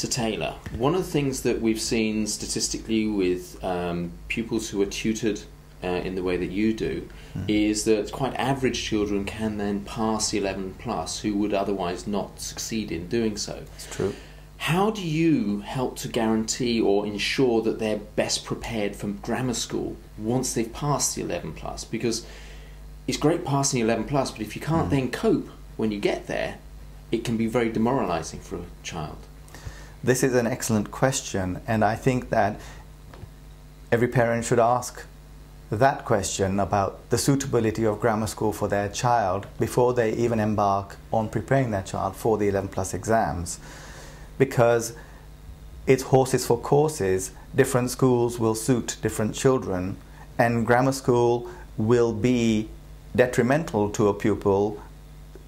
So Taylor, one of the things that we've seen statistically with pupils who are tutored in the way that you do is that quite average children can then pass the 11 plus who would otherwise not succeed in doing so. It's true. How do you help to guarantee or ensure that they're best prepared for grammar school once they've passed the 11 plus? Because it's great passing the 11 plus, but if you can't then cope when you get there, it can be very demoralizing for a child. This is an excellent question, and I think that every parent should ask that question about the suitability of grammar school for their child before they even embark on preparing their child for the 11 plus exams, because it's horses for courses. Different schools will suit different children, and grammar school will be detrimental to a pupil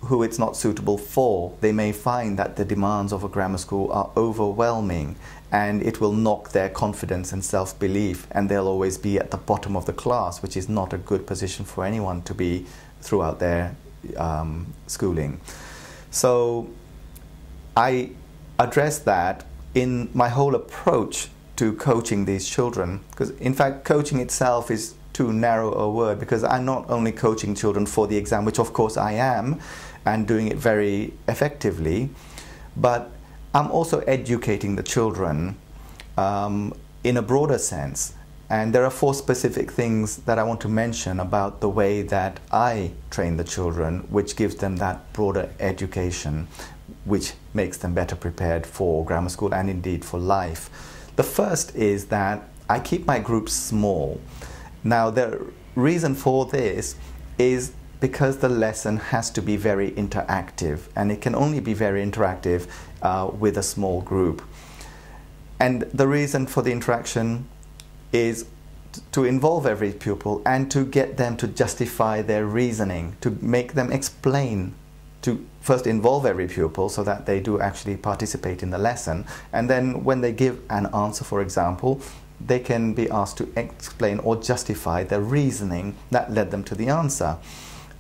who it's not suitable for. They may find that the demands of a grammar school are overwhelming, and it will knock their confidence and self-belief, and they'll always be at the bottom of the class, which is not a good position for anyone to be throughout their schooling. So I address that in my whole approach to coaching these children, because in fact coaching itself is too narrow a word, because I'm not only coaching children for the exam, which of course I am, and doing it very effectively, but I'm also educating the children in a broader sense. And there are 4 specific things that I want to mention about the way that I train the children, which gives them that broader education, which makes them better prepared for grammar school and indeed for life. The first is that I keep my groups small. Now, the reason for this is because the lesson has to be very interactive, and it can only be very interactive with a small group. And the reason for the interaction is to involve every pupil and to get them to justify their reasoning, to make them explain, to first involve every pupil so that they do actually participate in the lesson, and then when they give an answer, for example, they can be asked to explain or justify the reasoning that led them to the answer.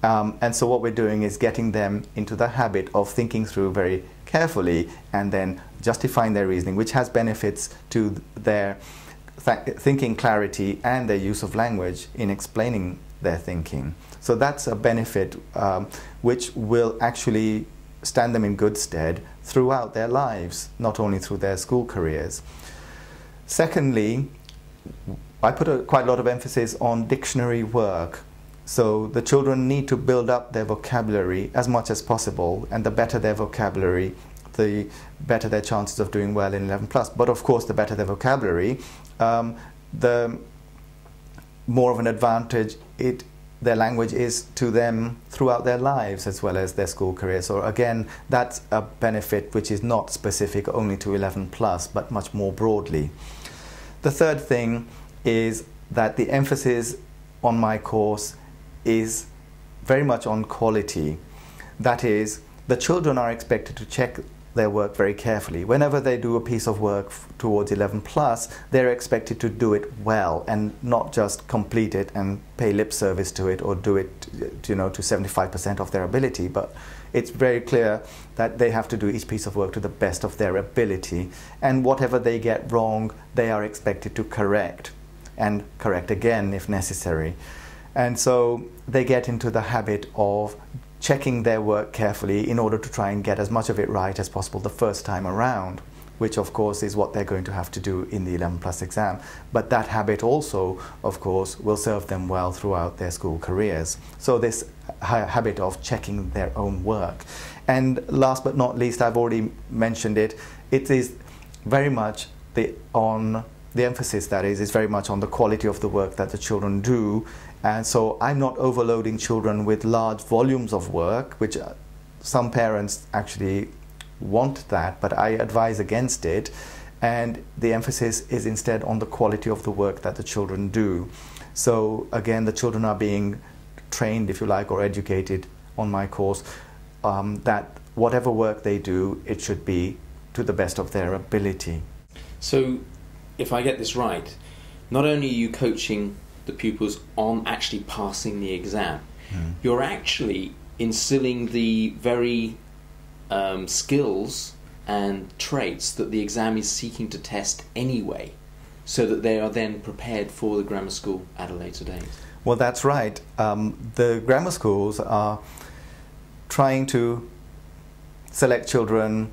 And so what we're doing is getting them into the habit of thinking through very carefully and then justifying their reasoning, which has benefits to their thinking clarity and their use of language in explaining their thinking. So that's a benefit which will actually stand them in good stead throughout their lives, not only through their school careers. Secondly, I put quite a lot of emphasis on dictionary work. So the children need to build up their vocabulary as much as possible, and the better their vocabulary, the better their chances of doing well in 11 plus. But of course, the better their vocabulary, the more of an advantage their language is to them throughout their lives as well as their school career. So again, that's a benefit which is not specific only to 11 plus, but much more broadly. The third thing is that the emphasis on my course is very much on quality. That is, the children are expected to check their work very carefully. Whenever they do a piece of work towards 11 plus, they're expected to do it well and not just complete it and pay lip service to it or do it, to 75% of their ability, but it's very clear that they have to do each piece of work to the best of their ability, and whatever they get wrong, they are expected to correct and correct again if necessary. And so they get into the habit of checking their work carefully in order to try and get as much of it right as possible the first time around, which of course is what they're going to have to do in the 11 plus exam. But that habit also, of course, will serve them well throughout their school careers. So this habit of checking their own work. And last but not least, I've already mentioned it, it is very much the emphasis that is very much on the quality of the work that the children do. And so I'm not overloading children with large volumes of work, which some parents actually want that, but I advise against it. And the emphasis is instead on the quality of the work that the children do. So again, the children are being trained, if you like, or educated on my course, that whatever work they do, it should be to the best of their ability. So if I get this right, not only are you coaching the pupils on actually passing the exam, you're actually instilling the very skills and traits that the exam is seeking to test anyway, so that they are then prepared for the grammar school at a later date? Well, that's right. The grammar schools are trying to select children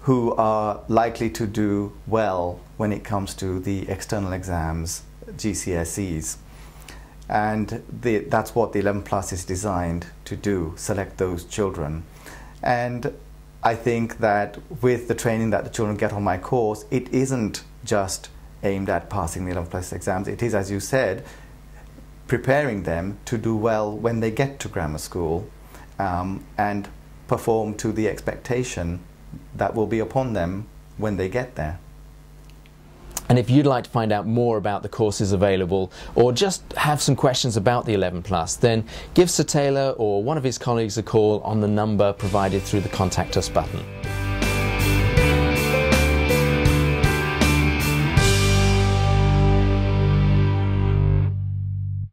who are likely to do well when it comes to the external exams, GCSEs. And that's what the 11 Plus is designed to do, select those children. And I think that with the training that the children get on my course, it isn't just aimed at passing the 11 Plus exams. It is, as you said, preparing them to do well when they get to grammar school, and perform to the expectation that will be upon them when they get there. And if you'd like to find out more about the courses available, or just have some questions about the 11 Plus, then give Sir Tailor or one of his colleagues a call on the number provided through the Contact Us button.